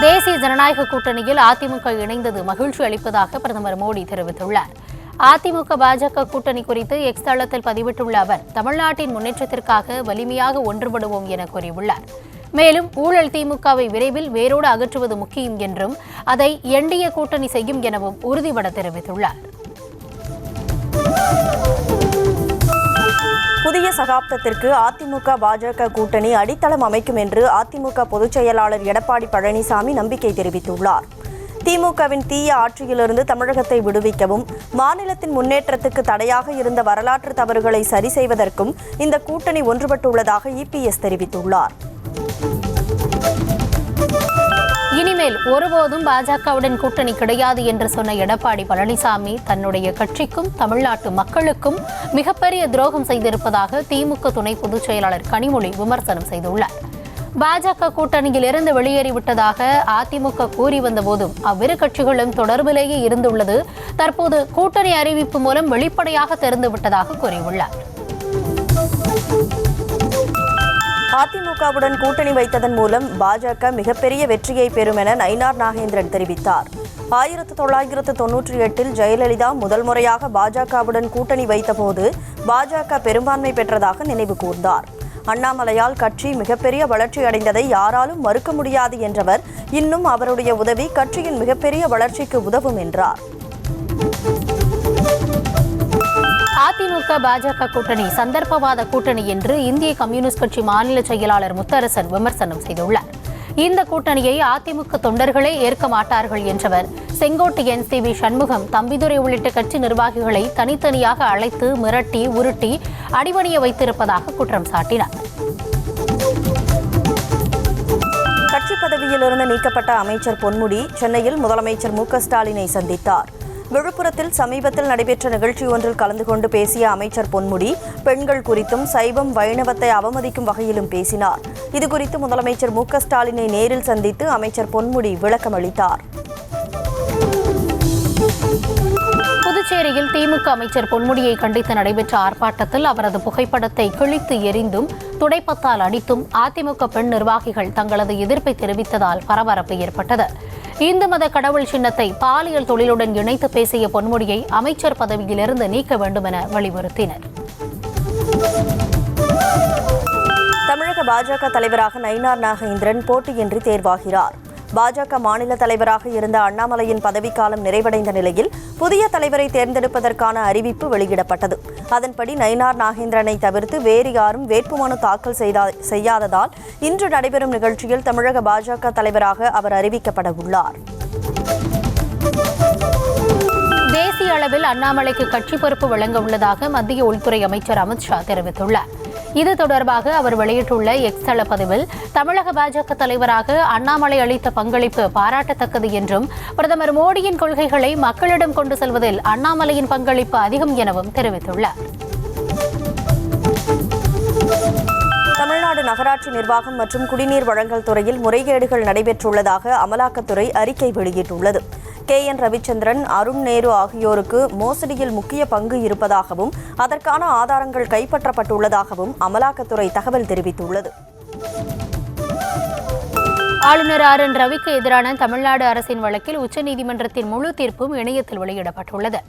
தேசிய ஜனநாயக கூட்டணியில் அதிமுக இணைந்தது மகிழ்ச்சி அளிப்பதாக பிரதமர் மோடி தெரிவித்துள்ளார். அதிமுக பாஜக கூட்டணி குறித்து எக்ஸ் தளத்தில் பதிவிட்டுள்ள அவர், தமிழ்நாட்டின் முன்னேற்றத்திற்காக வலிமையாக ஒன்றுபடுவோம் என கூறியுள்ளார். மேலும் ஊழல் திமுகவை விரைவில் வேரோடு அகற்றுவது முக்கியம் என்றும் அதை என்டிஏ கூட்டணி செய்யும் எனவும் உறுதிபட தெரிவித்துள்ளார். புதிய சகாப்தத்திற்கு அதிமுக பாஜக கூட்டணி அடித்தளம் அமைக்கும் என்று அதிமுக பொதுச் செயலாளர் எடப்பாடி பழனிசாமி நம்பிக்கை தெரிவித்துள்ளார். திமுகவின் தீய ஆட்சியிலிருந்து தமிழகத்தை விடுவிக்கவும் மாநிலத்தின் முன்னேற்றத்துக்கு தடையாக இருந்த வரலாற்று தவறுகளை சரி செய்வதற்கும் இந்த கூட்டணி ஒன்றுபட்டுள்ளதாக இபிஎஸ் தெரிவித்துள்ளார். இனிமேல் ஒருபோதும் பாஜகவுடன் கூட்டணி கிடையாது என்று சொன்ன எடப்பாடி பழனிசாமி தன்னுடைய கட்சிக்கும் தமிழ்நாட்டு மக்களுக்கும் மிகப்பெரிய துரோகம் செய்திருப்பதாக திமுக துணை பொதுச் செயலாளர் கனிமொழி விமர்சனம் செய்துள்ளார். பாஜக கூட்டணியில் இருந்து வெளியேறிவிட்டதாக அதிமுக கூறி வந்தபோதும் அவ்விரு கட்சிகளும் தொடர்பிலேயே இருந்துள்ளது தற்போது கூட்டணி அறிவிப்பு மூலம் வெளிப்படையாக தெரிந்துவிட்டதாக கூறியுள்ளார். அதிமுகவுடன் கூட்டணி வைத்ததன் மூலம் பாஜக மிகப்பெரிய வெற்றியை பெறும் என நயினார் நாகேந்திரன் தெரிவித்தார். 1998 ஜெயலலிதா முதல் முறையாக பாஜகவுடன் கூட்டணி வைத்தபோது பாஜக பெரும்பான்மை பெற்றதாக நினைவு கூர்ந்தார். அண்ணாமலையால் கட்சி மிகப்பெரிய வளர்ச்சி அடைந்ததை யாராலும் மறுக்க முடியாது என்றவர், இன்னும் அவருடைய உதவி கட்சியின் மிகப்பெரிய வளர்ச்சிக்கு உதவும் என்றார். அதிமுக பாஜக கூட்டணி சந்தர்ப்பவாத கூட்டணி என்று இந்திய கம்யூனிஸ்ட் கட்சி மாநில செயலாளர் முத்தரசன் விமர்சனம் செய்துள்ளார். இந்த கூட்டணியை அதிமுக தொண்டர்களே ஏற்க மாட்டார்கள் என்றவர், செங்கோட்டையன், சி வி சண்முகம், தம்பிதுரை உள்ளிட்ட கட்சி நிர்வாகிகளை தனித்தனியாக அழைத்து மிரட்டி உருட்டி அடிபணிய வைத்திருப்பதாக குற்றம் சாட்டினார். கட்சி பதவியிலிருந்து நீக்கப்பட்ட அமைச்சர் பொன்முடி சென்னையில் முதலமைச்சர் மு க ஸ்டாலினை சந்தித்தார். விழுப்புரத்தில் சமீபத்தில் நடைபெற்ற நிகழ்ச்சி ஒன்றில் கலந்து கொண்டு பேசிய அமைச்சர் பொன்முடி பெண்கள் குறித்தும் சைவம் வைணவத்தை அவமதிக்கும் வகையிலும் பேசினார். இதுகுறித்து முதலமைச்சர் மு க ஸ்டாலினை நேரில் சந்தித்து அமைச்சர் பொன்முடி விளக்கம் அளித்தார். புதுச்சேரியில் திமுக அமைச்சர் பொன்முடியை கண்டித்து நடைபெற்ற ஆர்ப்பாட்டத்தில் அவரது புகைப்படத்தை கிழித்து எறிந்தும் துடைப்பத்தால் அடித்தும் அதிமுக பெண் நிர்வாகிகள் தங்களது எதிர்ப்பை தெரிவித்ததால் பரபரப்பு ஏற்பட்டது. இந்து மத கடவுள் சின்னத்தை பாலியல் தொழிலுடன் இணைத்து பேசிய பொன்முடியை அமைச்சர் பதவியிலிருந்து நீக்க வேண்டும் என வலியுறுத்தினர். தமிழக பாஜக தலைவராக நயினார் நாகேந்திரன் போட்டியின்றி தேர்வாகிறார். பாஜக மாநில தலைவராக இருந்த அண்ணாமலையின் பதவிக்காலம் நிறைவடைந்த நிலையில் புதிய தலைவரை தேர்ந்தெடுப்பதற்கான அறிவிப்பு வெளியிடப்பட்டது. அதன்படி நயினார் நாகேந்திரனை தவிர்த்து வேறு யாரும் வேட்புமனு தாக்கல் செய்யாததால் இன்று நடைபெறும் நிகழ்ச்சியில் தமிழக பாஜக தலைவராக அவர் அறிவிக்கப்பட உள்ளார். தேசிய அளவில் அண்ணாமலைக்கு கட்சி பொறுப்பு வழங்க உள்ளதாக மத்திய உள்துறை அமைச்சர் அமித்ஷா தெரிவித்துள்ளார். இது தொடர்பாக அவர் வெளியிட்டுள்ள எக்ஸ் தள பதிவில், தமிழக பாஜக தலைவராக அண்ணாமலை அளித்த பங்களிப்பு பாராட்டத்தக்கது என்றும் பிரதமர் மோடியின் கொள்கைகளை மக்களிடம் கொண்டு செல்வதில் அண்ணாமலையின் பங்களிப்பு அதிகம் எனவும் தெரிவித்துள்ளார். தமிழ்நாடு நகராட்சி நிர்வாகம் மற்றும் குடிநீர் வழங்கல் துறையில் முறைகேடுகள் நடைபெற்றுள்ளதாக அமலாக்கத்துறை அறிக்கை வெளியிட்டுள்ளது. KN ரவிச்சந்திரன், அருண் நேரு ஆகியோருக்கு மோசடியில் முக்கிய பங்கு இருப்பதாகவும் அதற்கான ஆதாரங்கள் கைப்பற்றப்பட்டுள்ளதாகவும் அமலாக்கத்துறை தகவல் தெரிவித்துள்ளது. ஆளுநர் RN ரவிக்கு எதிரான தமிழ்நாடு அரசின் வழக்கில் உச்சநீதிமன்றத்தின் முழு தீர்ப்பும் இணையத்தில் வெளியிடப்பட்டுள்ளது.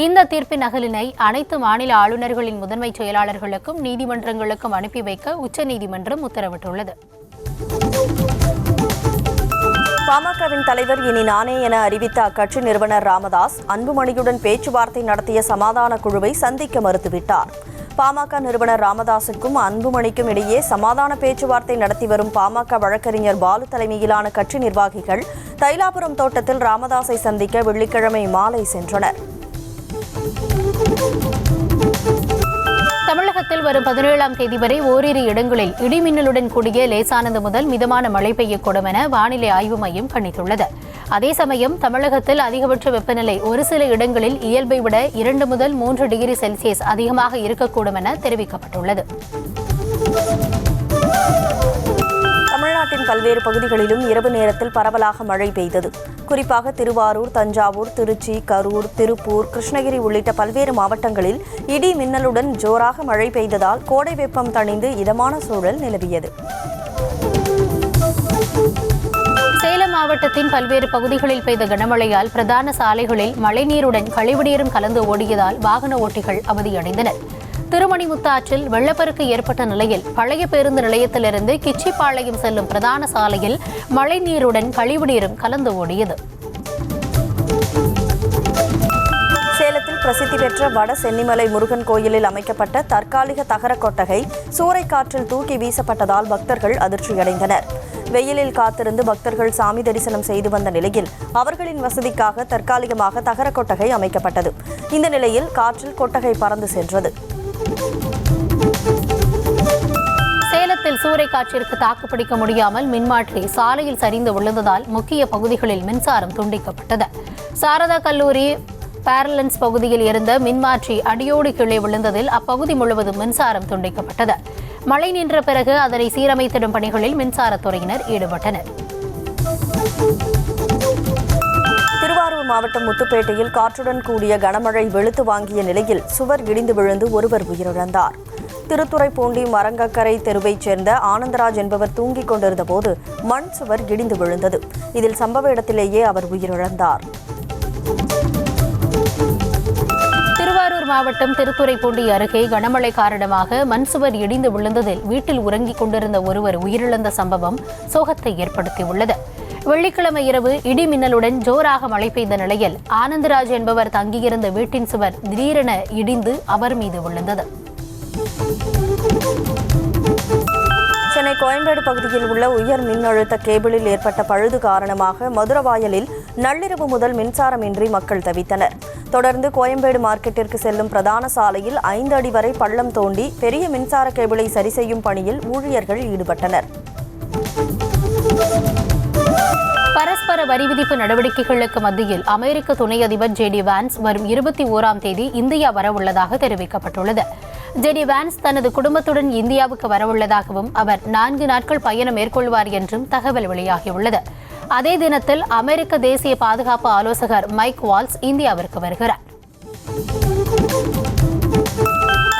இந்த தீர்ப்பின் நகலினை அனைத்து மாநில ஆளுநர்களின் முதன்மை செயலாளர்களுக்கும் நீதிமன்றங்களுக்கும் அனுப்பி வைக்க உச்சநீதிமன்றம் உத்தரவிட்டுள்ளது. பாமகவின் தலைவர் இனி நானே என அறிவித்த அக்கட்சி நிறுவனர் ராமதாஸ் அன்புமணியுடன் பேச்சுவார்த்தை நடத்திய சமாதான குழுவை சந்திக்க மறுத்துவிட்டார். பாமக நிறுவனர் ராமதாசுக்கும் அன்புமணிக்கும் இடையே சமாதான பேச்சுவார்த்தை நடத்தி வரும் பாமக வழக்கறிஞர் பாலு தலைமையிலான கட்சி நிர்வாகிகள் தைலாபுரம் தோட்டத்தில் ராமதாஸை சந்திக்க வெள்ளிக்கிழமை மாலை சென்றனர். தமிழகத்தில் வரும் 17ஆம் தேதி வரை ஓரிரு இடங்களில் இடிமின்னலுடன் கூடிய லேசானது முதல் மிதமான மழை பெய்யக்கூடும் என வானிலை ஆய்வு மையம் கணித்துள்ளது. அதே சமயம் தமிழகத்தில் அதிகபட்ச வெப்பநிலை ஒரு சில இடங்களில் இயல்பை விட 2 முதல் 3 டிகிரி செல்சியஸ் அதிகமாக இருக்கக்கூடும் என தெரிவிக்கப்பட்டுள்ளது. தமிழ்நாட்டின் பல்வேறு பகுதிகளிலும் இரவு நேரத்தில் பரவலாக மழை பெய்தது. குறிப்பாக திருவாரூர், தஞ்சாவூர், திருச்சி, கரூர், திருப்பூர், கிருஷ்ணகிரி உள்ளிட்ட பல்வேறு மாவட்டங்களில் இடி மின்னலுடன் ஜோராக மழை பெய்ததால் கோடை வெப்பம் தணிந்து இதமான சூழல் நிலவியது. சேலம் மாவட்டத்தின் பல்வேறு பகுதிகளில் பெய்த கனமழையால் பிரதான சாலைகளில் மழைநீருடன் கழிவுநீரும் கலந்து ஓடியதால் வாகன ஓட்டிகள் அவதியடைந்தனர். திருமணிமுத்தாற்றில் வெள்ளப்பெருக்கு ஏற்பட்ட நிலையில் பழைய பேருந்து நிலையத்திலிருந்து கிச்சிப்பாளையம் செல்லும் பிரதான சாலையில் மழைநீருடன் கழிவுநீரும் கலந்து ஓடியது. சேலத்தில் பிரசித்தி பெற்ற வட சென்னிமலை முருகன் கோயிலில் அமைக்கப்பட்ட தற்காலிக தகர கொட்டகை சூறைக்காற்றில் தூக்கி வீசப்பட்டதால் பக்தர்கள் அதிர்ச்சியடைந்தனர். வெயிலில் காத்திருந்து பக்தர்கள் சாமி தரிசனம் செய்து வந்த நிலையில் அவர்களின் வசதிக்காக தற்காலிகமாக தகர கொட்டகை அமைக்கப்பட்டது. இந்த நிலையில் காற்றில் கொட்டகை பறந்து சென்றது. சேலத்தில் சூறைக்காற்றிற்கு தாக்குப்பிடிக்க முடியாமல் மின்மாற்றி சாலையில் சரிந்து விழுந்ததால் முக்கிய பகுதிகளில் மின்சாரம் துண்டிக்கப்பட்டது. சாரதா கல்லூரி பேரலன்ஸ் பகுதியில் இருந்த மின்மாற்றி அடியோடு கீழே விழுந்ததில் அப்பகுதி முழுவதும் மின்சாரம் துண்டிக்கப்பட்டது. மழை நின்ற பிறகு அதனை சீரமைத்திடும் பணிகளில் மின்சாரத்துறையினர் ஈடுபட்டனர். திருவாரூர் மாவட்டம் முத்துப்பேட்டையில் காற்றுடன் கூடிய கனமழை வெளுத்து வாங்கிய நிலையில் சுவர் இடிந்து விழுந்து ஒருவர் உயிரிழந்தார். திருத்துறைப்பூண்டி மரங்கக்கரை தெருவைச் சேர்ந்த ஆனந்தராஜ் என்பவர் தூங்கிக் கொண்டிருந்த போது மண் சுவர் இடிந்து விழுந்தது. இதில் சம்பவ இடத்திலேயே அவர் உயிரிழந்தார். திருவாரூர் மாவட்டம் திருத்துறைப்பூண்டி அருகே கனமழை காரணமாக மண்சுவர் இடிந்து விழுந்ததில் வீட்டில் உறங்கிக் கொண்டிருந்த ஒருவர் உயிரிழந்த சம்பவம் சோகத்தை ஏற்படுத்தியுள்ளது. வெள்ளிக்கிழமை இரவு இடி மின்னலுடன் ஜோராக மழை பெய்த நிலையில் ஆனந்தராஜ் என்பவர் தங்கியிருந்த வீட்டின் சுவர் திடீரென இடிந்து அவர் மீது விழுந்தது. சென்னை கோயம்பேடு பகுதியில் உள்ள உயர் மின்னழுத்த கேபிளில் ஏற்பட்ட பழுது காரணமாக மதுரவாயலில் நள்ளிரவு முதல் மின்சாரமின்றி மக்கள் தவித்தனர். தொடர்ந்து கோயம்பேடு மார்க்கெட்டிற்கு செல்லும் பிரதான சாலையில் 5 அடி வரை பள்ளம் தோண்டி பெரிய மின்சார கேபிளை சரி செய்யும் பணியில் ஊழியர்கள் ஈடுபட்டனர். பரஸ்பர வரி விதிப்பு நடவடிக்கைகளுக்கு மத்தியில் அமெரிக்க துணை அதிபர் ஜே.டி. வான்ஸ் வரும் 21ஆம் தேதி இந்தியா வரவுள்ளதாக தெரிவிக்கப்பட்டுள்ளது. ஜே.டி. வான்ஸ் தனது குடும்பத்துடன் இந்தியாவுக்கு வரவுள்ளதாகவும் அவர் 4 நாட்கள் பயணம் மேற்கொள்வார் என்றும் தகவல் வெளியாகியுள்ளது. அதே தினத்தில் அமெரிக்க தேசிய பாதுகாப்பு ஆலோசகர் மைக் வால்ஸ் இந்தியாவிற்கு வருகிறார்.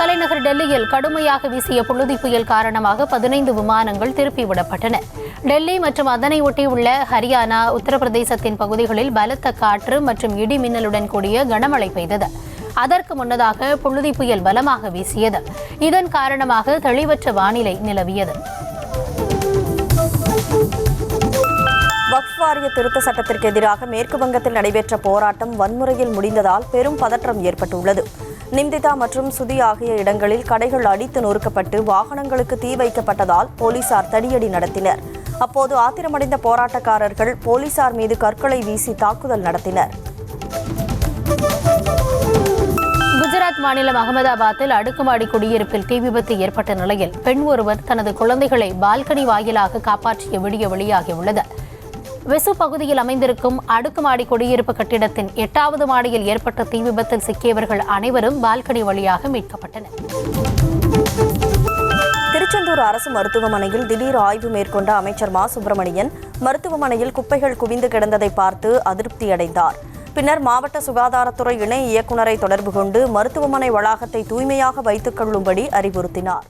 தலைநகர் டெல்லியில் கடுமையாக வீசிய புழுதி புயல் காரணமாக 15 விமானங்கள் திருப்பிவிடப்பட்டன. டெல்லி மற்றும் அதனை ஒட்டியுள்ள ஹரியானா, உத்தரப்பிரதேசத்தின் பகுதிகளில் பலத்த காற்று மற்றும் இடி மின்னலுடன் கூடிய கனமழை பெய்தது. அதற்கு முன்னதாக புழுதி புயல் பலமாக வீசியது. இதன் காரணமாக தெளிவற்ற வானிலை நிலவியது. வக்ஃப் வாரிய திருத்த சட்டத்திற்கு எதிராக மேற்கு வங்கத்தில் நடைபெற்ற போராட்டம் வன்முறையில் முடிந்ததால் பெரும் பதற்றம் ஏற்பட்டுள்ளது. நிம்திதா மற்றும் சுதி ஆகிய இடங்களில் கடைகள் அடித்து நொறுக்கப்பட்டு வாகனங்களுக்கு தீ வைக்கப்பட்டதால் போலீசார் தடியடி நடத்தினர். அப்போது ஆத்திரமடைந்த போராட்டக்காரர்கள் போலீசார் மீது கற்களை வீசி தாக்குதல் நடத்தினர். குஜராத் மாநிலம் அகமதாபாத்தில் அடுக்குமாடி குடியிருப்பில் தீ விபத்து ஏற்பட்ட நிலையில் பெண் ஒருவர் தனது குழந்தைகளை பால்கனி வாயிலாக காப்பாற்றிய வீடியோ வெளியாகியுள்ளது. வெசு பகுதியில் அமைந்திருக்கும் அடுக்குமாடி குடியிருப்பு கட்டிடத்தின் 8வது மாடியில் ஏற்பட்ட தீ விபத்தில் சிக்கியவர்கள் அனைவரும் பால்கனி வழியாக மீட்கப்பட்டனர். திருச்செந்தூர் அரசு மருத்துவமனையில் திடீர் ஆய்வு மேற்கொண்ட அமைச்சர் மா சுப்பிரமணியன் மருத்துவமனையில் குப்பைகள் குவிந்து கிடந்ததை பார்த்து அதிருப்தியடைந்தார். பின்னர் மாவட்ட சுகாதாரத்துறை இணை இயக்குநரை தொடர்பு கொண்டு மருத்துவமனை வளாகத்தை தூய்மையாக வைத்துக் கொள்ளும்படி அறிவுறுத்தினார்.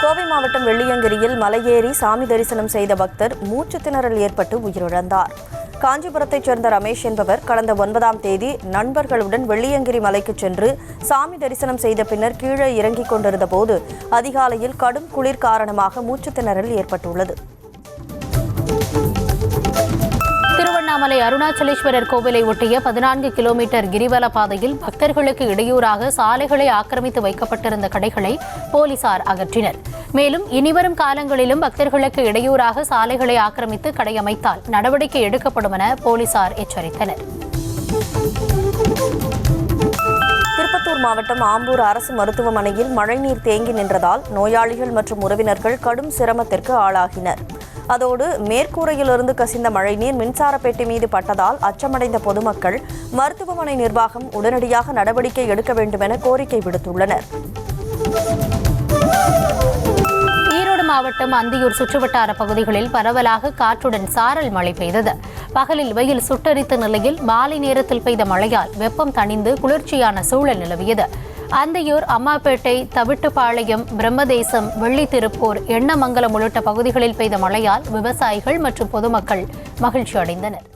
கோவை மாவட்டம் வெள்ளியங்கிரியில் மலையேறி சாமி தரிசனம் செய்த பக்தர் மூச்சு திணறல் ஏற்பட்டு உயிரிழந்தார். காஞ்சிபுரத்தைச் சேர்ந்த ரமேஷ் என்பவர் கடந்த 9ஆம் தேதி நண்பர்களுடன் வெள்ளியங்கிரி மலைக்கு சென்று சாமி தரிசனம் செய்த பின்னர் கீழே இறங்கிக் கொண்டிருந்த போது அதிகாலையில் கடும் குளிர் காரணமாக மூச்சு திணறல் ஏற்பட்டுள்ளது. திருவண்ணாமலை அருணாச்சலேஸ்வரர் கோவிலை ஒட்டிய 14 கிலோமீட்டர் கிரிவல பாதையில் பக்தர்களுக்கு இடையூறாக சாலைகளை ஆக்கிரமித்து வைக்கப்பட்டிருந்த கடைகளை போலீசார் அகற்றினர். மேலும் இனிவரும் காலங்களிலும் பக்தர்களுக்கு இடையூறாக சாலைகளை ஆக்கிரமித்து கடை அமைத்தால் நடவடிக்கை எடுக்கப்படும் என போலீசார் எச்சரித்தனர். திருப்பத்தூர் மாவட்டம் ஆம்பூர் அரசு மருத்துவமனையில் மழைநீர் தேங்கி நின்றதால் நோயாளிகள் மற்றும் உறவினர்கள் கடும் சிரமத்திற்கு ஆளாகினர். அதோடு மேற்கூரையிலிருந்து கசிந்த மழைநீர் மின்சார பெட்டி மீது பட்டதால் அச்சமடைந்த பொதுமக்கள் மருத்துவமனை நிர்வாகம் உடனடியாக நடவடிக்கை எடுக்க வேண்டும் என கோரிக்கை விடுத்துள்ளனர். மாவட்டம் அந்தியூர் சுற்றுவட்டார பகுதிகளில் பரவலாக காற்றுடன் சாரல் மழை பெய்தது. பகலில் வெயில் சுட்டெரித்த நிலையில் மாலை நேரத்தில் பெய்த மழையால் வெப்பம் தணிந்து குளிர்ச்சியான சூழல் நிலவியது. அந்தியூர், அம்மாப்பேட்டை, தவிட்டுப்பாளையம், பிரம்மதேசம், வெள்ளித்திருப்பூர், எண்ணமங்கலம் உள்ளிட்ட பகுதிகளில் பெய்த மழையால் விவசாயிகள் மற்றும் பொதுமக்கள் மகிழ்ச்சி அடைந்தனர்.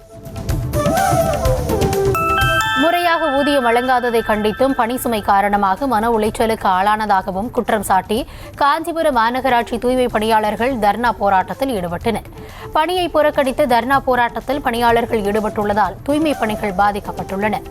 முறையாக ஊதியம் வழங்காததை கண்டித்தும் பணி சுமை காரணமாக மன உளைச்சலுக்கு ஆளானதாகவும் குற்றம் சாட்டி காஞ்சிபுரம் மாநகராட்சி தூய்மை பணியாளர்கள் தர்ணா போராட்டத்தில் ஈடுபட்டனர். பணியை புறக்கணித்து தர்ணா போராட்டத்தில் பணியாளர்கள் ஈடுபட்டுள்ளதால் தூய்மை பணிகள் பாதிக்கப்பட்டுள்ளன.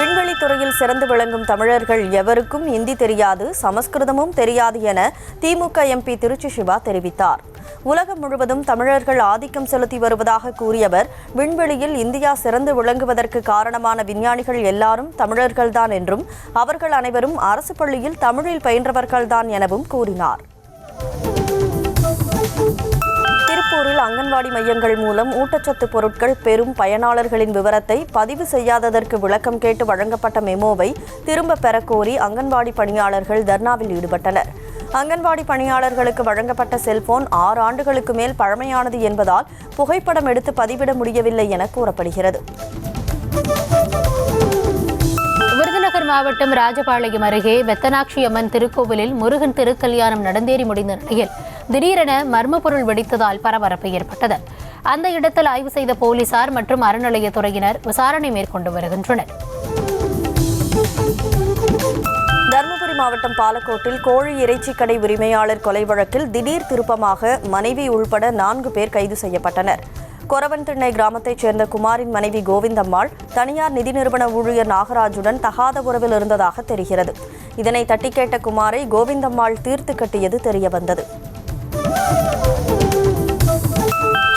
விண்வெளித்துறையில் சிறந்து விளங்கும் தமிழர்கள் எவருக்கும் இந்தி தெரியாது, சமஸ்கிருதமும் தெரியாது என திமுக எம்பி திருச்சி சிவா தெரிவித்தார். உலகம் முழுவதும் தமிழர்கள் ஆதிக்கம் செலுத்தி வருவதாக கூறியவர், விண்வெளியில் இந்தியா சிறந்து விளங்குவதற்கு காரணமான விஞ்ஞானிகள் எல்லாரும் தமிழர்கள்தான் என்றும் அவர்கள் அனைவரும் அரசு பள்ளியில் தமிழில் பயின்றவர்கள்தான் எனவும் கூறினார். திருப்பூரில் அங்கன்வாடி மையங்கள் மூலம் ஊட்டச்சத்து பொருட்கள் பெறும் பயனாளர்களின் விவரத்தை பதிவு செய்யாததற்கு விளக்கம் கேட்டு வழங்கப்பட்ட மெமோவை திரும்ப பெறக்கோரி அங்கன்வாடி பணியாளர்கள் தர்ணாவில் ஈடுபட்டனர். அங்கன்வாடி பணியாளர்களுக்கு வழங்கப்பட்ட செல்போன் 6 ஆண்டுகளுக்கு மேல் பழமையானது என்பதால் புகைப்படம் எடுத்து பதிவிட முடியவில்லை என கூறப்படுகிறது. விருதுநகர் மாவட்டம் ராஜபாளையம் அருகே வெத்தனாட்சி அம்மன் திருக்கோவிலில் முருகன் திருக்கல்யாணம் நடந்தேறி முடிந்த நிலையில் திடீரென மர்ம பொருள் வெடித்ததால் பரபரப்பு ஏற்பட்டது. அந்த இடத்தில் ஆய்வு செய்த போலீசார் மற்றும் அறநிலையத்துறையினர் விசாரணை மேற்கொண்டு வருகின்றனர். தருமபுரி மாவட்டம் பாலக்கோட்டில் கோழி இறைச்சி கடை உரிமையாளர் கொலை வழக்கில் திடீர் திருப்பமாக மனைவி உள்பட 4 பேர் கைது செய்யப்பட்டனர். கொரவன்திண்ணை கிராமத்தைச் சேர்ந்த குமாரின் மனைவி கோவிந்தம்மாள் தனியார் நிதி நிறுவன ஊழியர் நாகராஜுடன் தகாத உறவில் இருந்ததாக தெரிகிறது. இதனை தட்டி கேட்ட குமாரை கோவிந்தம்மாள் தீர்த்து கட்டியது தெரியவந்தது.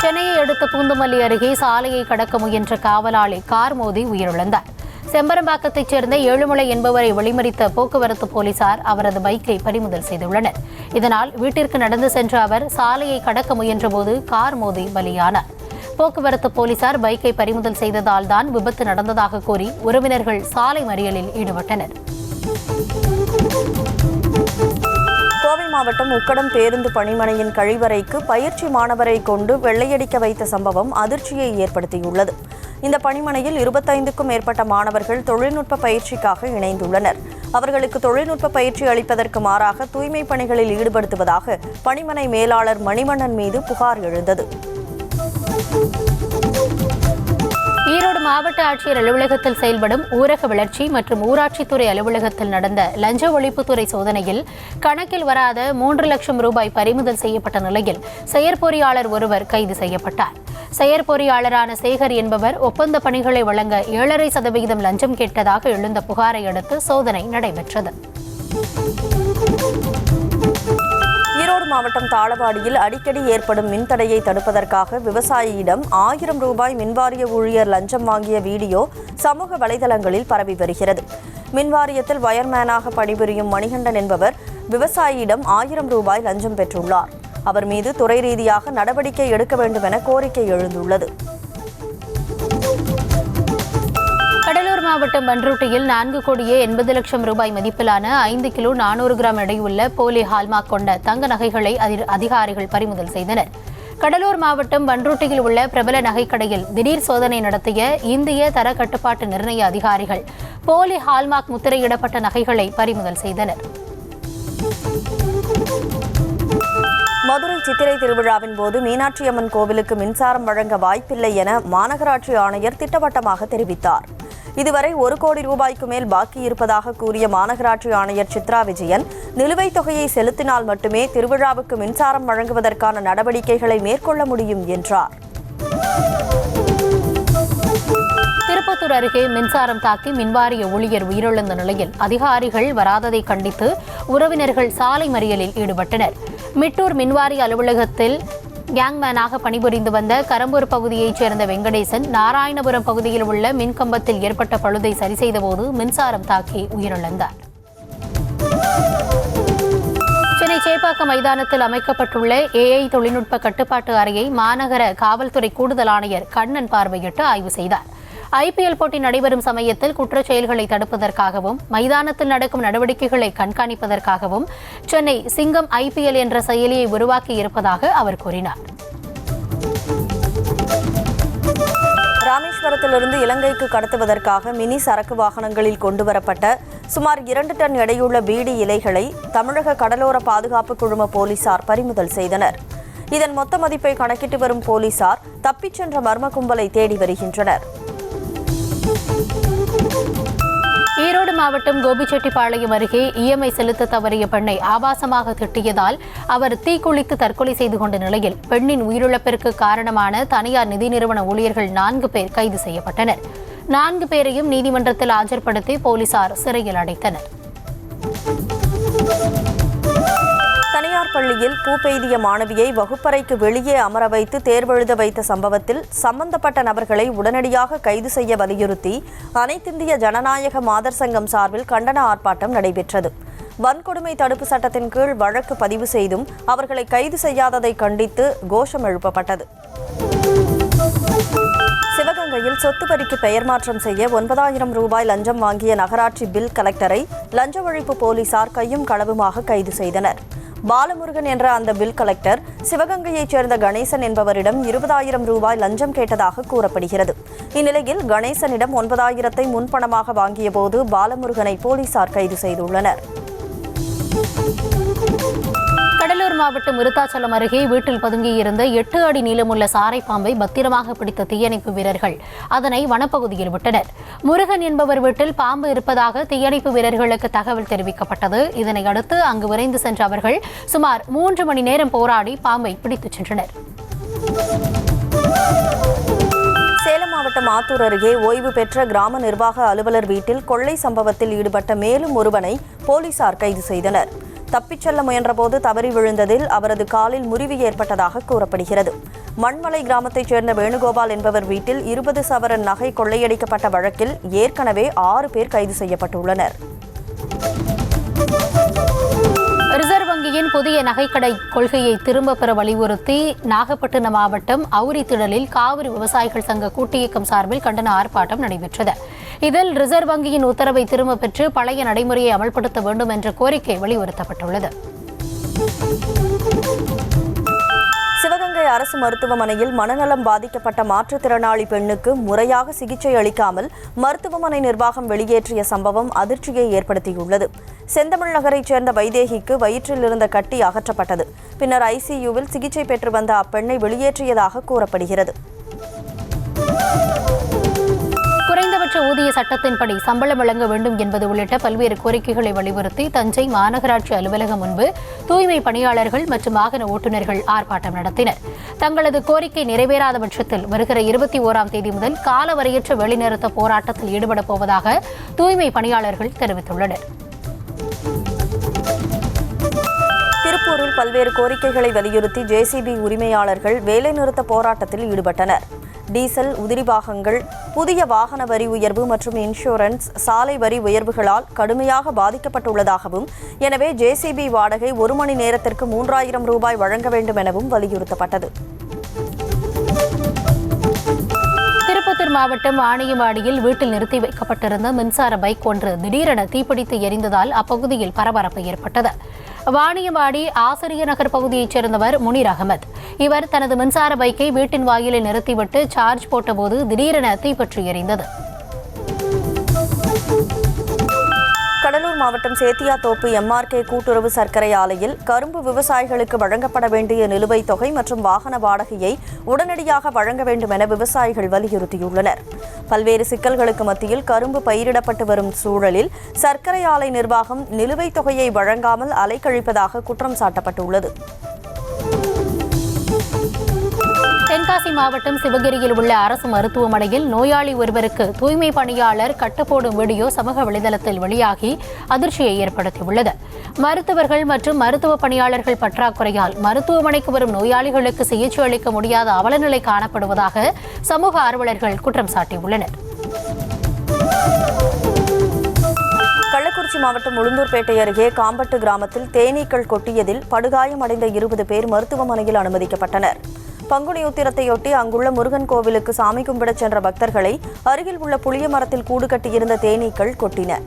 சென்னையை அடுத்த பூந்தமல்லி அருகே சாலையை கடக்க முயன்ற காவலாளி கார் மோதி உயிரிழந்தார். செம்பரம்பாக்கத்தைச் சேர்ந்த ஏழுமலை என்பவரை வழிமறித்த போக்குவரத்து போலீசார் அவரது பைக்கை பறிமுதல் செய்துள்ளனர். இதனால் வீட்டிற்கு நடந்து சென்ற அவர் சாலையை கடக்க முயன்றபோது கார் மோதி பலியானார். போக்குவரத்து போலீசார் பைக்கை பறிமுதல் செய்ததால் தான் விபத்து நடந்ததாக கூறி உறவினர்கள் சாலை மறியலில் ஈடுபட்டனர். கோவை மாவட்டம் உக்கடம் பேருந்து பணிமனையின் கழிவறைக்கு பயிற்சி மாணவரை கொண்டு வெள்ளையடிக்க வைத்த சம்பவம் அதிர்ச்சியை ஏற்படுத்தியுள்ளது. இந்த பணிமனையில் 25க்கும் மேற்பட்ட மாணவர்கள் தொழில்நுட்ப பயிற்சிக்காக இணைந்துள்ளனர். அவர்களுக்கு தொழில்நுட்ப பயிற்சி அளிப்பதற்கு மாறாக தூய்மை பணிகளில் ஈடுபடுத்துவதாக பணிமனை மேலாளர் மணிவண்ணன் மீது புகார் எழுந்தது. ஈரோடு மாவட்ட ஆட்சியர் அலுவலகத்தில் செயல்படும் ஊரக வளர்ச்சி மற்றும் ஊராட்சித்துறை அலுவலகத்தில் நடந்த லஞ்ச ஒழிப்புத்துறை சோதனையில் கணக்கில் வராத 3 லட்சம் ரூபாய் பறிமுதல் செய்யப்பட்ட நிலையில் செயற்பொறியாளர் ஒருவர் கைது செய்யப்பட்டார். செயற்பொறியாளரான சேகர் என்பவர் ஒப்பந்த பணிகளை வழங்க 7.5% லஞ்சம் கேட்டதாக எழுந்த புகாரை அடுத்து சோதனை நடைபெற்றது. ஈரோடு மாவட்டம் தாளவாடியில் அடிக்கடி ஏற்படும் மின்தடையை தடுப்பதற்காக விவசாயியிடம் 1000 ரூபாய் மின்வாரிய ஊழியர் லஞ்சம் வாங்கிய வீடியோ சமூக வலைதளங்களில் பரவி வருகிறது. மின்வாரியத்தில் வயர்மேனாக பணிபுரியும் மணிகண்டன் என்பவர் விவசாயியிடம் 1000 ரூபாய் லஞ்சம் பெற்றுள்ளார். அவர் மீது துறை ரீதியாக நடவடிக்கை எடுக்க வேண்டும் என கோரிக்கை எழுந்துள்ளது. கடலூர் மாவட்டம் பன்ருட்டியில் 4 கோடியே 80 லட்சம் ரூபாய் மதிப்பிலான 5 கிலோ 400 கிராம் எடையுள்ள போலி ஹால்மார்க் கொண்ட தங்க நகைகளை அதிகாரிகள் பறிமுதல் செய்தனர். கடலூர் மாவட்டம் பன்ருட்டியில் உள்ள பிரபல நகைக்கடையில் திடீர் சோதனை நடத்திய இந்திய தர கட்டுப்பாட்டு நிர்ணய அதிகாரிகள் போலி ஹால்மார்க் முத்திரையிடப்பட்ட நகைகளை பறிமுதல் செய்தனர். மதுரை சித்திரை திருவிழாவின் போது மீனாட்சி அம்மன் கோவிலுக்கு மின்சாரம் வழங்க வாய்ப்பில்லை என மாநகராட்சி ஆணையர் திட்டவட்டமாக தெரிவித்தார். இதுவரை 1 கோடி ரூபாய்க்கு மேல் பாக்கி இருப்பதாக கூறிய மாநகராட்சி ஆணையர் சித்ரா விஜயன், நிலுவைத் தொகையை செலுத்தினால் மட்டுமே திருவிழாவுக்கு மின்சாரம் வழங்குவதற்கான நடவடிக்கைகளை மேற்கொள்ள முடியும் என்றார். திருப்பத்தூர் அருகே மின்சாரம் தாக்கி மின்வாரிய ஊழியர் உயிரிழந்த நிலையில் அதிகாரிகள் வராததை கண்டித்து உறவினர்கள் சாலை மறியலில் ஈடுபட்டனர். மிட்டூர் மின்வாரிய அலுவலகத்தில் கேங்மேனாக பணிபுரிந்து வந்த கரம்பூர் பகுதியைச் சேர்ந்த வெங்கடேசன் நாராயணபுரம் பகுதியில் உள்ள மின்கம்பத்தில் ஏற்பட்ட பழுதை சரி செய்தபோது மின்சாரம் தாக்கி உயிரிழந்தார். சென்னை சேப்பாக்கம் மைதானத்தில் அமைக்கப்பட்டுள்ள AI தொழில்நுட்ப கட்டுப்பாட்டு அறையை மாநகர காவல்துறை கூடுதல் ஆணையர் கண்ணன் பார்வையிட்டு ஆய்வு செய்தார். ஐபிஎல் போட்டி நடைபெறும் சமயத்தில் குற்றச் செயல்களை தடுப்பதற்காகவும் மைதானத்தில் நடக்கும் நடவடிக்கைகளை கண்காணிப்பதற்காகவும் சென்னை சிங்கம் ஐபிஎல் என்ற செயலியை உருவாக்கி இருப்பதாக அவர் கூறினார். ராமேஸ்வரத்திலிருந்து இலங்கைக்கு கடத்துவதற்காக மினி சரக்கு வாகனங்களில் கொண்டுவரப்பட்ட சுமார் 2 டன் எடையுள்ள பீடி இலைகளை தமிழக கடலோர பாதுகாப்பு குழும போலீசார் பறிமுதல் செய்தனர். இதன் மொத்த மதிப்பை கணக்கிட்டு வரும் போலீசார் தப்பிச் சென்ற மர்ம கும்பலை தேடி வருகின்றனர். ஈரோடு மாவட்டம் கோபிச்செட்டிப்பாளையம் அருகே இஎம்ஐ செலுத்த தவறிய பெண்ணை ஆபாசமாக திட்டியதால் அவர் தீக்குளித்து தற்கொலை செய்து கொண்ட நிலையில் பெண்ணின் உயிரிழப்பிற்கு காரணமான தனியார் நிதி நிறுவன ஊழியர்கள் 4 பேர் கைது செய்யப்பட்டனர். 4 பேரையும் நீதிமன்றத்தில் ஆஜர்படுத்தி போலீசார் சிறையில் அடைத்தனர். தனியார் பள்ளியில் பூ பெய்திய மாணவியை வகுப்பறைக்கு வெளியே அமர வைத்து தேர்வெழுத வைத்த சம்பவத்தில் சம்பந்தப்பட்ட நபர்களை உடனடியாக கைது செய்ய வலியுறுத்தி அனைத்திந்திய ஜனநாயக மாதர் சங்கம் சார்பில் கண்டன ஆர்ப்பாட்டம் நடைபெற்றது. வன்கொடுமை தடுப்பு சட்டத்தின் கீழ் வழக்கு பதிவு செய்தும் அவர்களை கைது செய்யாததை கண்டித்து கோஷம் எழுப்பப்பட்டது. சிவகங்கையில் சொத்து வரிக்கு பெயர் மாற்றம் செய்ய 9,000 ரூபாய் லஞ்சம் வாங்கிய நகராட்சி பில் கலெக்டரை லஞ்ச ஒழிப்பு போலீசார் கையும் களவுமாக கைது செய்தனர். பாலமுருகன் என்ற அந்த பில் கலெக்டர் சிவகங்கையைச் சேர்ந்த கணேசன் என்பவரிடம் 20,000 ரூபாய் லஞ்சம் கேட்டதாக கூறப்படுகிறது. இந்நிலையில் கணேசனிடம் 9,000 முன்பணமாக வாங்கிய போது பாலமுருகனை போலீசார் கைது செய்துள்ளனர். கடலூர் மாவட்டம் விருத்தாச்சலம் அருகே வீட்டில் பதுங்கியிருந்த 8 அடி நீளமுள்ள சாரை பாம்பை பத்திரமாக பிடித்த தீயணைப்பு வீரர்கள் அதனை வனப்பகுதியில் விட்டனர். முருகன் என்பவர் வீட்டில் பாம்பு இருப்பதாக தீயணைப்பு வீரர்களுக்கு தகவல் தெரிவிக்கப்பட்டது. இதனை அடுத்து அங்கு விரைந்து சென்ற அவர்கள் சுமார் 3 மணி நேரம் போராடி பாம்பை பிடித்துச் சென்றனர். சேலம் மாவட்டம் ஆத்தூர் அருகே ஓய்வு பெற்ற கிராம நிர்வாக அலுவலர் வீட்டில் கொள்ளை சம்பவத்தில் ஈடுபட்ட மேலும் ஒருவனை போலீசார் கைது செய்தனர். தப்பிச் செல்ல முயன்றபோது தவறி விழுந்ததில் அவரது காலில் முறிவு ஏற்பட்டதாக கூறப்படுகிறது. மண்மலை கிராமத்தைச் சேர்ந்த வேணுகோபால் என்பவர் வீட்டில் 20 சவரன் நகை கொள்ளையடிக்கப்பட்ட வழக்கில் ஏற்கனவே 6 பேர் கைது செய்யப்பட்டுள்ளனர். ரிசர்வ் வங்கியின் புதிய நகைக்கடை கொள்கையை திரும்ப பெற வலியுறுத்தி நாகப்பட்டினம் மாவட்டம் அவுரித்திடலில் காவிரி விவசாயிகள் சங்க கூட்டு இயக்கம் சார்பில் கண்டன ஆர்ப்பாட்டம் நடைபெற்றது. இதில் ரிசர்வ் வங்கியின் உத்தரவை திரும்ப பெற்று பழைய நடைமுறையை அமல்படுத்த வேண்டும் என்ற கோரிக்கை வலியுறுத்தப்பட்டுள்ளது. சிவகங்கை அரசு மருத்துவமனையில் மனநலம் பாதிக்கப்பட்ட மாற்றுத்திறனாளி பெண்ணுக்கு முறையாக சிகிச்சை அளிக்காமல் மருத்துவமனை நிர்வாகம் வெளியேற்றிய சம்பவம் அதிர்ச்சியை ஏற்படுத்தியுள்ளது. செந்தமிழ் நகரைச் சேர்ந்த வைதேகிக்கு வயிற்றில் இருந்த கட்டி அகற்றப்பட்டது. பின்னர் ஐசியூவில் சிகிச்சை பெற்று வந்த அப்பெண்ணை வெளியேற்றியதாக கூறப்படுகிறது. குறைந்தபட்ச ஊதிய சட்டத்தின்படி சம்பளம் வழங்க வேண்டும் என்பது உள்ளிட்ட பல்வேறு கோரிக்கைகளை வலியுறுத்தி தஞ்சை மாநகராட்சி அலுவலகம் முன்பு தூய்மை பணியாளர்கள் மற்றும் வாகன ஓட்டுநர்கள் ஆர்ப்பாட்டம் நடத்தினர். தங்களது கோரிக்கை நிறைவேறாத பட்சத்தில் வருகிற 21ஆம் தேதி முதல் காலவரையற்ற வேலைநிறுத்த போராட்டத்தில் ஈடுபடப் போவதாக தூய்மை பணியாளர்கள் தெரிவித்துள்ளனர். திருப்பூரில் பல்வேறு கோரிக்கைகளை வலியுறுத்தி ஜேசிபி உரிமையாளர்கள் வேலைநிறுத்த போராட்டத்தில் ஈடுபட்டனர். டீசல், உதிரி பாகங்கள், புதிய வாகன வரி உயர்வு மற்றும் இன்சூரன்ஸ், சாலை வரி உயர்வுகளால் கடுமையாக பாதிக்கப்பட்டுள்ளதாகவும், எனவே ஜேசிபி வாடகை 1 மணி நேரத்திற்கு 3,000 ரூபாய் வழங்க வேண்டும் எனவும் வலியுறுத்தப்பட்டது. திருப்பத்தூர் மாவட்டம் வாணியம்பாடியில் வீட்டில் நிறுத்தி வைக்கப்பட்டிருந்த மின்சார பைக் ஒன்று திடீரென தீப்பிடித்து எரிந்ததால் அப்பகுதியில் பரபரப்பு ஏற்பட்டது. வாணியம்பாடி ஆசிரியர் நகர் பகுதியைச் சேர்ந்தவர் முனீர் அகமது. இவர் தனது மின்சார பைக்கை வீட்டின் வாயிலில் நிறுத்திவிட்டு சார்ஜ் போட்டபோது திடீரென தீப்பற்றி எரிந்தது. கடலூர் மாவட்டம் சேத்தியாத்தோப்பு எம்ஆர்கே கூட்டுறவு சர்க்கரை ஆலையில் கரும்பு விவசாயிகளுக்கு வழங்கப்பட வேண்டிய நிலுவைத் தொகை மற்றும் வாகன வாடகையை உடனடியாக வழங்க வேண்டும் என விவசாயிகள் வலியுறுத்தியுள்ளனர். பல்வேறு சிக்கல்களுக்கு மத்தியில் கரும்பு பயிரிடப்பட்டு வரும் சூழலில் சர்க்கரை ஆலை நிர்வாகம் நிலுவைத் தொகையை வழங்காமல் அலைக்கழிப்பதாக குற்றம் சாட்டப்பட்டுள்ளது. தென்காசி மாவட்டம் சிவகிரியில் உள்ள அரசு மருத்துவமனையில் நோயாளி ஒருவருக்கு தூய்மை பணியாளர் கட்டுப்போடும் வீடியோ சமூக வலைதளத்தில் வெளியாகி அதிர்ச்சியை ஏற்படுத்தியுள்ளது. மருத்துவர்கள் மற்றும் மருத்துவ பணியாளர்கள் பற்றாக்குறையால் மருத்துவமனைக்கு வரும் நோயாளிகளுக்கு சிகிச்சை அளிக்க முடியாத அவலநிலை காணப்படுவதாக சமூக ஆர்வலர்கள் குற்றம் சாட்டியுள்ளனர். கள்ளக்குறிச்சி மாவட்டம் உளுந்தூர்பேட்டை அருகே காம்பட்டு கிராமத்தில் தேனீக்கள் கொட்டியதில் படுகாயமடைந்த 20 பேர் மருத்துவமனையில் அனுமதிக்கப்பட்டனர். பங்குனி உத்திரத்தையொட்டி அங்குள்ள முருகன் கோவிலுக்கு சாமி கும்பிடச் சென்ற பக்தர்களை அருகில் உள்ள புளிய மரத்தில் கூடு கட்டியிருந்த தேனீக்கள் கொட்டின.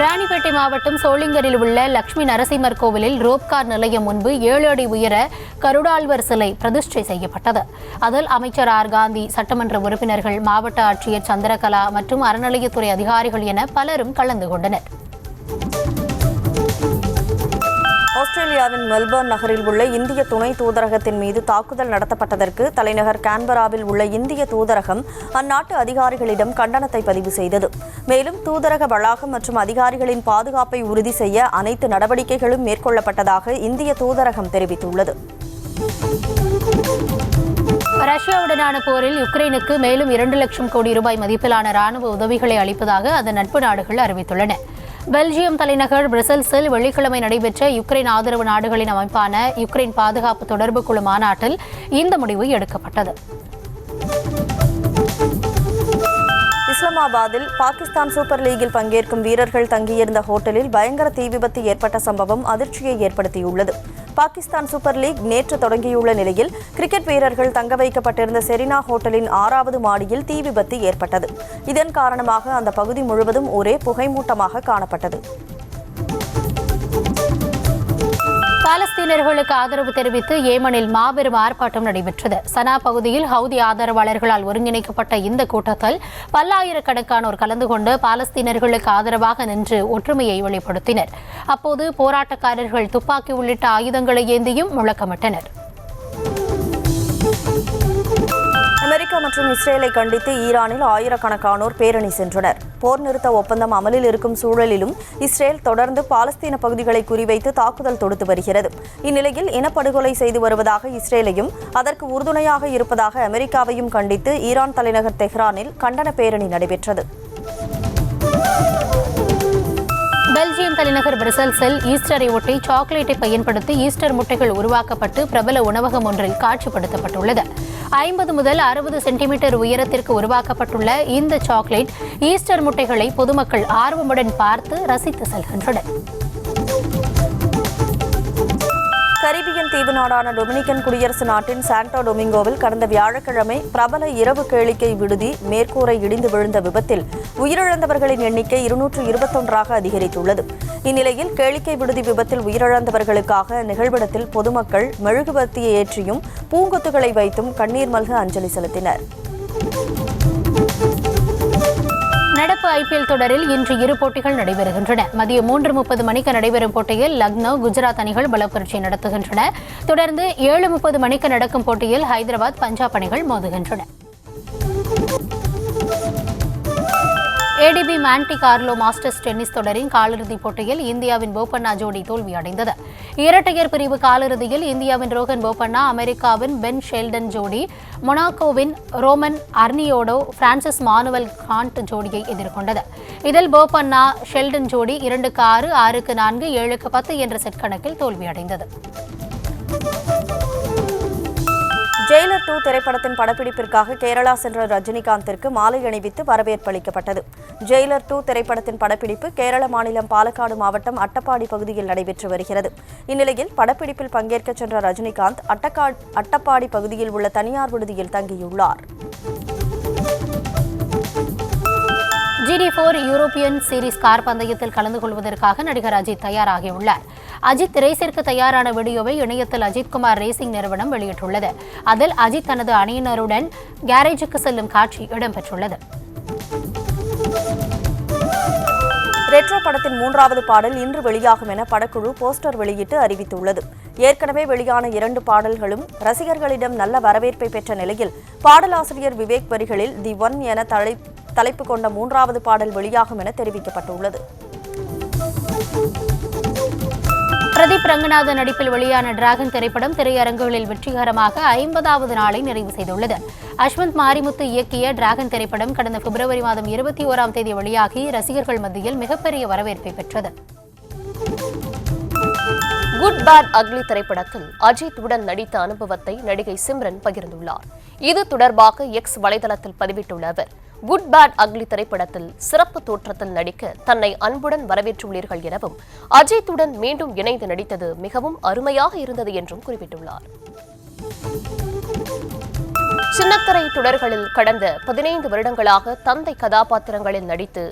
ராணிப்பேட்டை மாவட்டம் சோளிங்கரில் உள்ள லட்சுமி நரசிம்மர் கோவிலில் ரோப்கார் நிலையம் முன்பு 7 அடி உயர கருடாழ்வர் சிலை பிரதிஷ்டை செய்யப்பட்டது. அதில் அமைச்சர் ஆர் காந்தி, சட்டமன்ற உறுப்பினர்கள், மாவட்ட ஆட்சியர் சந்திரகலா மற்றும் அறநிலையத்துறை அதிகாரிகள் என பலரும் கலந்து கொண்டனர். ஆஸ்திரேலியாவின் மெல்பர்ன் நகரில் உள்ள இந்திய துணை தூதரகத்தின் மீது தாக்குதல் நடத்தப்பட்டதற்கு தலைநகர் கான்பராவில் உள்ள இந்திய தூதரகம் அந்நாட்டு அதிகாரிகளிடம் கண்டனத்தை பதிவு செய்தது. மேலும் தூதரக வளாகம் மற்றும் அதிகாரிகளின் பாதுகாப்பை உறுதி செய்ய அனைத்து நடவடிக்கைகளும் மேற்கொள்ளப்பட்டதாக இந்திய தூதரகம் தெரிவித்துள்ளது. ரஷ்யாவுடனான போரில் யுக்ரைனுக்கு மேலும் 2 லட்சம் கோடி ரூபாய் மதிப்பிலான ராணுவ உதவிகளை அளிப்பதாக அதன் நட்பு நாடுகள் அறிவித்துள்ளன. பெல்ஜியம் தலைநகர் பிரசல்ஸில் வெள்ளிக்கிழமை நடைபெற்ற யுக்ரைன் ஆதரவு நாடுகளின் அமைப்பான யுக்ரைன் பாதுகாப்பு தொடர்பு குழு மாநாட்டில் இந்த முடிவு எடுக்கப்பட்டது. இஸ்லாமாபாத்தில் பாகிஸ்தான் சூப்பர் லீகில் பங்கேற்கும் வீரர்கள் தங்கியிருந்த ஹோட்டலில் பயங்கர தீ விபத்து ஏற்பட்ட சம்பவம் அதிர்ச்சியை ஏற்படுத்தியுள்ளது. பாகிஸ்தான் சூப்பர் லீக் நேற்று தொடங்கியுள்ள நிலையில் கிரிக்கெட் வீரர்கள் தங்க வைக்கப்பட்டிருந்த செரினா ஹோட்டலின் 6வது மாடியில் தீ விபத்து ஏற்பட்டது. இதன் காரணமாக அந்த பகுதி முழுவதும் ஒரே புகைமூட்டமாக காணப்பட்டது. பாலஸ்தீனர்களுக்கு ஆதரவு தெரிவித்து ஏமனில் மாபெரும் ஆர்ப்பாட்டம் நடைபெற்றது. சனா பகுதியில் ஹவுதி ஆதரவாளர்களால் ஒருங்கிணைக்கப்பட்ட இந்த கூட்டத்தில் பல்லாயிரக்கணக்கானோர் கலந்து கொண்டு பாலஸ்தீனர்களுக்கு ஆதரவாக நின்று ஒற்றுமையை வெளிப்படுத்தினர். அப்போது போராட்டக்காரர்கள் துப்பாக்கி உள்ளிட்ட ஆயுதங்களை ஏந்தியும் முழக்கமிட்டனர். அமெரிக்கா மற்றும் இஸ்ரேலை கண்டித்து ஈரானில் ஆயிரக்கணக்கானோர் பேரணி சென்றனர். போர் நிறுத்த ஒப்பந்தம் அமலில் இருக்கும் சூழலிலும் இஸ்ரேல் தொடர்ந்து பாலஸ்தீன பகுதிகளை குறிவைத்து தாக்குதல் தொடுத்து வருகிறது. இந்நிலையில் இனப்படுகொலை செய்து வருவதாக இஸ்ரேலையும் அதற்கு உறுதுணையாக இருப்பதாக அமெரிக்காவையும் கண்டித்து ஈரான் தலைநகர் தெஹ்ரானில் கண்டன பேரணி நடைபெற்றது. பெல்ஜியம் தலைநகர் பிரசல்ஸில் ஈஸ்டரை ஒட்டி சாக்லேட்டை பயன்படுத்தி ஈஸ்டர் முட்டைகள் உருவாக்கப்பட்டு பிரபல உணவகம் ஒன்றில் காட்சிப்படுத்தப்பட்டுள்ளது. 50 முதல் 60 சென்டிமீட்டர் உயரத்திற்கு உருவாக்கப்பட்டுள்ள இந்த சாக்லேட் ஈஸ்டர் முட்டைகளை பொதுமக்கள் ஆர்வமுடன் பார்த்து ரசித்து செல்கின்றனர். கரிபியன் தீவு நாடான டொமினிக்கன் குடியரசு நாட்டின் சாண்டோ டொமிங்கோவில் கடந்த வியாழக்கிழமை பிரபல இரவு கேளிக்கை விடுதி மேற்கூரை இடிந்து விழுந்த விபத்தில் உயிரிழந்தவர்களின் எண்ணிக்கை 221ஆக அதிகரித்துள்ளது. இந்நிலையில் கேளிக்கை விடுதி விபத்தில் உயிரிழந்தவர்களுக்காக நிகழ்விடத்தில் பொதுமக்கள் மெழுகுவர்த்தியை ஏற்றியும் பூங்கொத்துகளை வைத்தும் கண்ணீர் மல்க அஞ்சலி செலுத்தினர். நடப்பு ஐபிஎல் தொடரில் இன்று 2 போட்டிகள் நடைபெறுகின்றன. மதியம் 3:30 மணிக்கு நடைபெறும் போட்டியில் லக்னோ, குஜராத் அணிகள் பலப்பரீட்சை நடத்துகின்றன. தொடர்ந்து 7:30 மணிக்கு நடக்கும் போட்டியில் ஹைதராபாத், பஞ்சாப் அணிகள் மோதுகின்றன. ATP Monte Carlo masters tennis தொடரின் காலிறுதிப் போட்டியில் இந்தியாவின் போபண்ணா ஜோடி தோல்வியடைந்தது. இரட்டையர் பிரிவு காலிறுதியில் இந்தியாவின் ரோகன் போபண்ணா, அமெரிக்காவின் பென் ஷெல்டன் ஜோடி மொனாக்கோவின் ரோமன் அர்னியோடோ, பிரான்சிஸ் மானுவல் காண்ட் ஜோடியை எதிர்கொண்டது. இதில் போபண்ணா ஷெல்டன் ஜோடி 2-6, 6-4, 7-10 என்ற செட் கணக்கில் தோல்வியடைந்தது. ஜெயிலர் 2 திரைப்படத்தின் படப்பிடிப்பிற்காக கேரளா சென்ற ரஜினிகாந்திற்கு மாலை அணிவித்து வரவேற்பு அளிக்கப்பட்டது. ஜெயிலர் 2 திரைப்படத்தின் படப்பிடிப்பு கேரள மாநிலம் பாலக்காடு மாவட்டம் அட்டப்பாடி பகுதியில் நடைபெற்று வருகிறது. இந்நிலையில் படப்பிடிப்பில் பங்கேற்க சென்ற ரஜினிகாந்த் அட்டப்பாடி பகுதியில் உள்ள தனியார் விடுதியில் தங்கியுள்ளார். GD4 யூரோப்பியன் சீரிஸ் கார் பந்தயத்தில் கலந்து கொள்வதற்காக நடிகர் அஜித் தயாராகியுள்ளார். அஜித் ரேஸிற்கு தயாரான வீடியோவை இணையத்தில் அஜித்குமார் ரேசிங் நிறுவனம் வெளியிட்டுள்ளது. அதில் அஜித் தனது அணியினருடன் கேரேஜுக்கு செல்லும் காட்சி இடம்பெற்றுள்ளது. ரெட்ரோ படத்தின் 3வது பாடல் இன்று வெளியாகும் என படக்குழு போஸ்டர் வெளியிட்டு அறிவித்துள்ளது. ஏற்கனவே வெளியான 2 பாடல்களும் ரசிகர்களிடம் நல்ல வரவேற்பை பெற்ற நிலையில் பாடலாசிரியர் விவேக் வரிகளில் தி ஒன் என தலைப்பு கொண்ட 3வது பாடல் வெளியாகும் என தெரிவிக்கப்பட்டுள்ளது. பிரதீப் ரங்கநாதன் நடிப்பில் வெளியான டிராகன் திரைப்படம் திரையரங்குகளில் வெற்றிகரமாக 50வது நாளை நிறைவு செய்துள்ளது. அஸ்வந்த் மாரிமுத்து இயக்கிய டிராகன் திரைப்படம் கடந்த பிப்ரவரி மாதம் 21ஆம் தேதி வெளியாகி ரசிகர்கள் மத்தியில் மிகப்பெரிய வரவேற்பை பெற்றது. குட் பேட் அக்லி திரைப்படத்தில் அஜித் உடன் நடித்த அனுபவத்தை நடிகை சிம்ரன் பகிர்ந்துள்ளார். இது தொடர்பாக எக்ஸ் வலைதளத்தில் பதிவிட்டுள்ள அவர், குட் பேட் அக்லி திரைப்படத்தில் சிறப்பு தோற்றத்தில் நடிக்க தன்னை அன்புடன் வரவேற்றுள்ளீர்கள் எனவும் அஜித்துடன் மீண்டும் இணைந்து நடித்தது மிகவும் அருமையாக இருந்தது என்றும் குறிப்பிட்டுள்ளார். சின்னத்திரை தொடர்களில் கடந்த 15 வருடங்களாக தந்தை கதாபாத்திரங்களில் நடித்து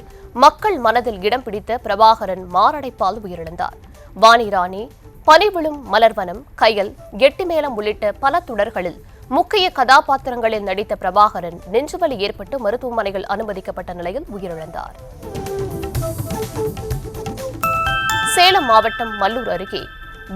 மக்கள் மனதில் இடம் பிடித்த பிரபாகரன் மாரடைப்பால் உயிரிழந்தார். வாணிராணி, பனிவிழும் மலர்வனம், கயல், கெட்டிமேளம் உள்ளிட்ட பல தொடர்களில் முக்கிய கதாபாத்திரங்களில் நடித்த பிரபாகரன் நெஞ்சுவலி ஏற்பட்டு மருத்துவமனையில் அனுமதிக்கப்பட்ட நிலையில் உயிரிழந்தார். சேலம் மாவட்டம் மல்லூர் அருகே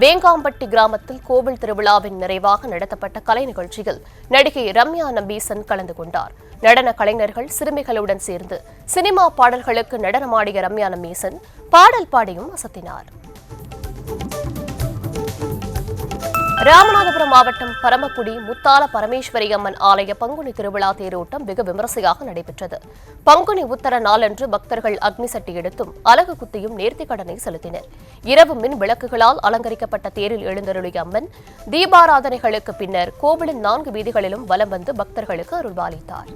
வேங்காம்பட்டி கிராமத்தில் கோவில் திருவிழாவின் நிறைவாக நடத்தப்பட்ட கலை நிகழ்ச்சியில் நடிகை ரம்யா நம்பீசன் கலந்து கொண்டார். நடன கலைஞர்கள் சிறுமிகளுடன் சேர்ந்து சினிமா பாடல்களுக்கு நடனமாடிய ரம்யா நம்பீசன் பாடல் பாடியும் அசத்தினார். ராமநாதபுரம் மாவட்டம் பரமக்குடி முத்தால பரமேஸ்வரி அம்மன் ஆலய பங்குனி திருவிழா தேரோட்டம் வெகு விமரிசையாக நடைபெற்றது. பங்குனி உத்தர நாளன்று பக்தர்கள் அக்னி சட்டி எடுத்தும் அலகு குத்தியும் நேர்த்திக்கடனை செலுத்தினர். இரவு மின் விளக்குகளால் அலங்கரிக்கப்பட்ட தேரில் எழுந்தருளிய அம்மன் தீபாராதனைகளுக்கு பின்னர் கோவிலின் 4 வீதிகளிலும் வலம் வந்து பக்தர்களுக்கு அருள்பாலித்தார்.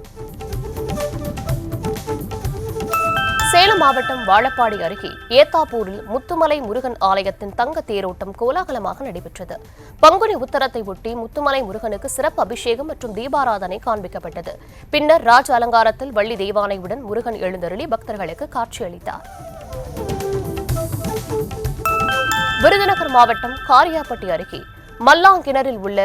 சேலம் மாவட்டம் வாழப்பாடி அருகே ஏத்தாப்பூரில் முத்துமலை முருகன் ஆலயத்தின் தங்க தேரோட்டம் கோலாகலமாக நடைபெற்றது. பங்குனி உத்தரத்தை ஒட்டி முத்துமலை முருகனுக்கு சிறப்பு அபிஷேகம் மற்றும் தீபாராதனை காண்பிக்கப்பட்டது. பின்னர் ராஜ அலங்காரத்தில் வள்ளி தெய்வானையுடன் முருகன் எழுந்தருளி பக்தர்களுக்கு காட்சியளித்தார். விருதுநகர் மாவட்டம் காரியாப்பட்டி அருகே மல்லாங்கிணறில் உள்ள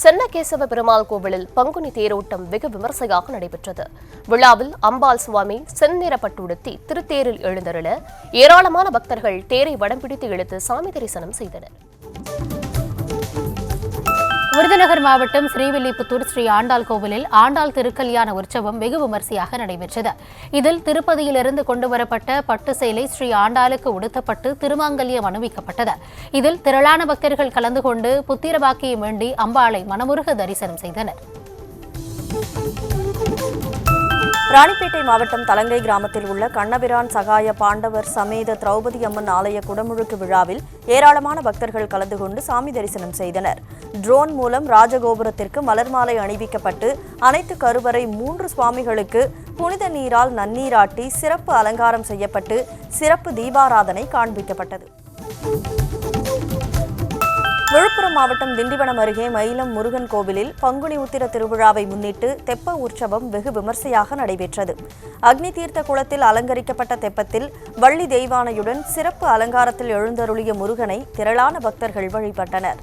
சென்னகேசவ பெருமாள் கோவிலில் பங்குனி தேரோட்டம் வெகு விமரிசையாக நடைபெற்றது. விழாவில் அம்பாள் சுவாமி செந்நிற பட்டுடுத்தி திருத்தேரில் எழுந்தருள ஏராளமான பக்தர்கள் தேரை வடம் பிடித்து இழுத்து சாமி தரிசனம் செய்தனர். விருதுநகர் மாவட்டம் ஸ்ரீவில்லிபுத்தூர் ஸ்ரீ ஆண்டாள் கோவிலில் ஆண்டாள் திருக்கல்யாண உற்சவம் வெகு விமரிசையாக நடைபெற்றது. இதில் திருப்பதியிலிருந்து கொண்டுவரப்பட்ட பட்டு சேலை ஸ்ரீ ஆண்டாளுக்கு உடுத்தப்பட்டு திருமாங்கல்யம் அணிவிக்கப்பட்டது. இதில் திரளான பக்தர்கள் கலந்து கொண்டு புத்திரபாக்கியம் வேண்டி அம்பாளை மனமுருக தரிசனம் செய்தனர். ராணிப்பேட்டை மாவட்டம் தலங்கை கிராமத்தில் உள்ள கண்ணபிரான் சகாய பாண்டவர் சமேத திரௌபதி அம்மன் ஆலய குடமுழுக்கு விழாவில் ஏராளமான பக்தர்கள் கலந்து கொண்டு சாமி தரிசனம் செய்தனர். ட்ரோன் மூலம் ராஜகோபுரத்திற்கு மலர் மாலை அணிவிக்கப்பட்டு அனைத்து கருவறை 3 சுவாமிகளுக்கு புனித நீரால் நன்னீராட்டி சிறப்பு அலங்காரம் செய்யப்பட்டு சிறப்பு தீபாராதனை காண்பிக்கப்பட்டது. விழுப்புரம் மாவட்டம் திண்டிவனம் அருகே மயிலம் முருகன் கோவிலில் பங்குனி உத்திர திருவிழாவை முன்னிட்டு தெப்ப உற்சவம் வெகு விமரிசையாக நடைபெற்றது. அக்னி தீர்த்த குளத்தில் அலங்கரிக்கப்பட்ட தெப்பத்தில் வள்ளி தெய்வானையுடன் சிறப்பு அலங்காரத்தில் எழுந்தருளிய முருகனை திரளான பக்தர்கள் வழிபட்டனர்.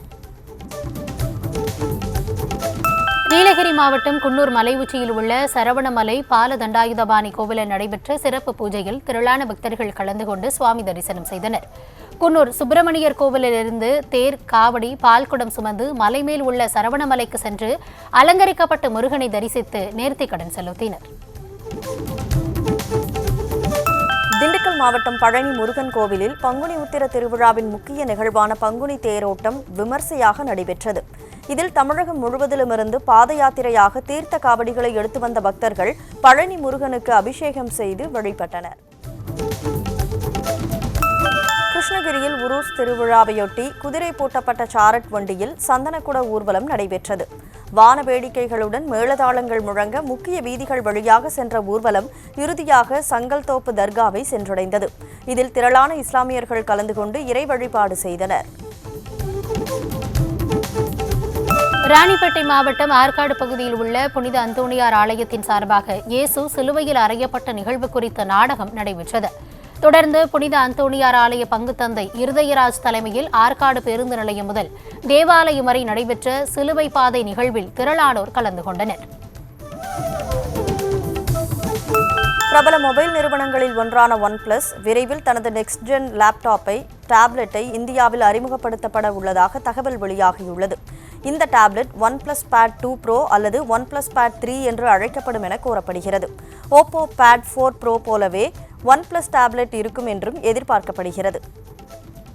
நீலகிரி மாவட்டம் குன்னூர் மலை உச்சியில் உள்ள சரவணமலை பால தண்டாயுதபாணி கோவிலில் நடைபெற்ற சிறப்பு பூஜையில் திரளான பக்தர்கள் கலந்து கொண்டு சுவாமி தரிசனம் செய்தனர். குன்னூர் சுப்பிரமணியர் கோவிலிலிருந்து தேர், காவடி, பால்குடம் சுமந்து மலைமேல் உள்ள சரவணமலைக்கு சென்று அலங்கரிக்கப்பட்ட முருகனை தரிசித்து நேர்த்திக்கடன் செலுத்தினர். திண்டுக்கல் மாவட்டம் பழனி முருகன் கோவிலில் பங்குனி உத்திர திருவிழாவின் முக்கிய நிகழ்வான பங்குனி தேரோட்டம் விமர்சையாக நடைபெற்றது. இதில் தமிழகம் முழுவதிலுமிருந்து பாத யாத்திரையாக தீர்த்த காவடிகளை எடுத்து வந்த பக்தர்கள் பழனி முருகனுக்கு அபிஷேகம் செய்து வழிபட்டனர். கிருஷ்ணகிரியில் உருஸ் திருவிழாவையொட்டி குதிரை பூட்டப்பட்ட சாரட் வண்டியில் சந்தனக்குட ஊர்வலம் நடைபெற்றது. வான வேடிக்கைகளுடன் மேளதாளங்கள் முழங்க முக்கிய வீதிகள் வழியாக சென்ற ஊர்வலம் இறுதியாக சங்கல்தோப்பு தர்காவை சென்றடைந்தது. இதில் திரளான இஸ்லாமியர்கள் கலந்து கொண்டு இறை வழிபாடு செய்தனர். ராணிப்பேட்டை மாவட்டம் ஆற்காடு பகுதியில் உள்ள புனித அந்தோணியார் ஆலயத்தின் சார்பாக இயேசு சிலுவையில் அறையப்பட்ட நிகழ்வு குறித்த நாடகம் நடைபெற்றது. தொடர்ந்து புனித அந்தோணியார் ஆலய பங்குத்தந்தை இருதயராஜ் தலைமையில் ஆற்காடு பேருந்து நிலையம் முதல் தேவாலயம் வரை நடைபெற்ற சிலுவை பாதை நிகழ்வில் திரளானோர் கலந்து கொண்டனர். பிரபல மொபைல் நிறுவனங்களில் ஒன்றான OnePlus விரைவில் தனது நெக்ஸ்ட் ஜென் டேப்லெட்டை இந்தியாவில் அறிமுகப்படுத்தப்பட உள்ளதாக தகவல் வெளியாகியுள்ளது. இந்த டேப்லெட் OnePlus Pad 2 Pro அல்லது OnePlus Pad 3 என்று அழைக்கப்படும் என கூறப்படுகிறது. Oppo Pad 4 Pro போலவே OnePlus டேப்லெட் இருக்கும் என்றும் எதிர்பார்க்கப்படுகிறது.